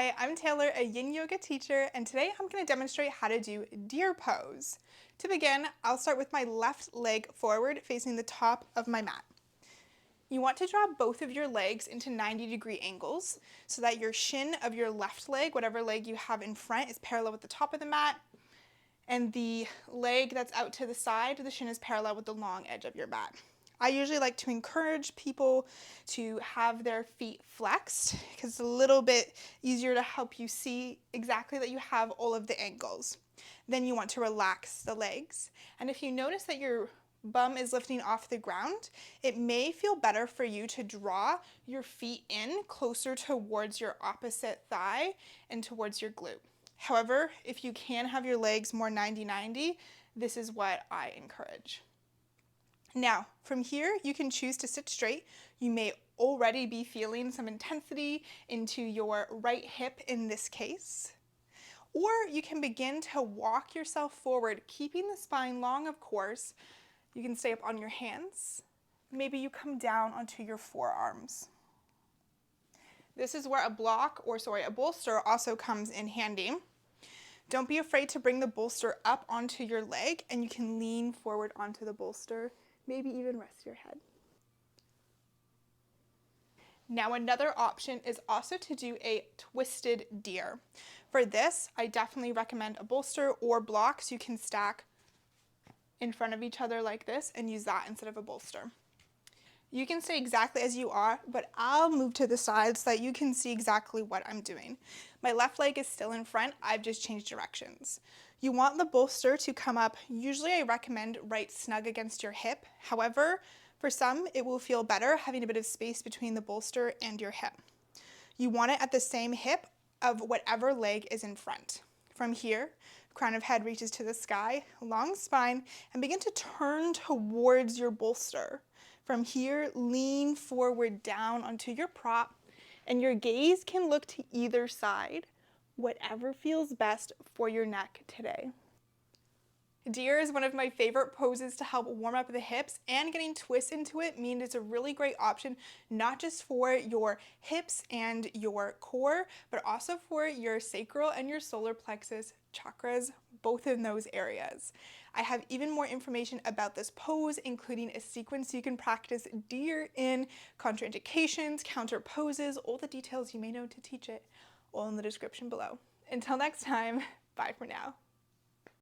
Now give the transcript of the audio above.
Hi, I'm Taylor, a yin yoga teacher, and today I'm going to demonstrate how to do deer pose. To begin, I'll start with my left leg forward facing the top of my mat. You want to draw both of your legs into 90-degree angles so that your shin of your left leg, whatever leg you have in front, is parallel with the top of the mat, and the leg that's out to the side, the shin is parallel with the long edge of your mat. I usually like to encourage people to have their feet flexed because it's a little bit easier to help you see exactly that you have all of the angles. Then you want to relax the legs. And if you notice that your bum is lifting off the ground, it may feel better for you to draw your feet in closer towards your opposite thigh and towards your glute. However, if you can have your legs more 90-90, this is what I encourage. Now, from here, you can choose to sit straight. You may already be feeling some intensity into your right hip in this case. Or you can begin to walk yourself forward, keeping the spine long, of course. You can stay up on your hands. Maybe you come down onto your forearms. This is where a bolster also comes in handy. Don't be afraid to bring the bolster up onto your leg, and you can lean forward onto the bolster. Maybe even rest your head. Now another option is also to do a twisted deer. For this, I definitely recommend a bolster or blocks you can stack in front of each other like this and use that instead of a bolster. You can stay exactly as you are, but I'll move to the side so that you can see exactly what I'm doing. My left leg is still in front, I've just changed directions. You want the bolster to come up, usually I recommend right snug against your hip. However, for some, it will feel better having a bit of space between the bolster and your hip. You want it at the same hip of whatever leg is in front. From here, crown of head reaches to the sky, long spine, and begin to turn towards your bolster. From here, lean forward down onto your prop, and your gaze can look to either side, whatever feels best for your neck today. Deer is one of my favorite poses to help warm up the hips, and getting twists into it means it's a really great option, not just for your hips and your core, but also for your sacral and your solar plexus chakras, both in those areas. I have even more information about this pose, including a sequence you can practice deer in, contraindications, counter poses, all the details you may know to teach it, all in the description below. Until next time, bye for now.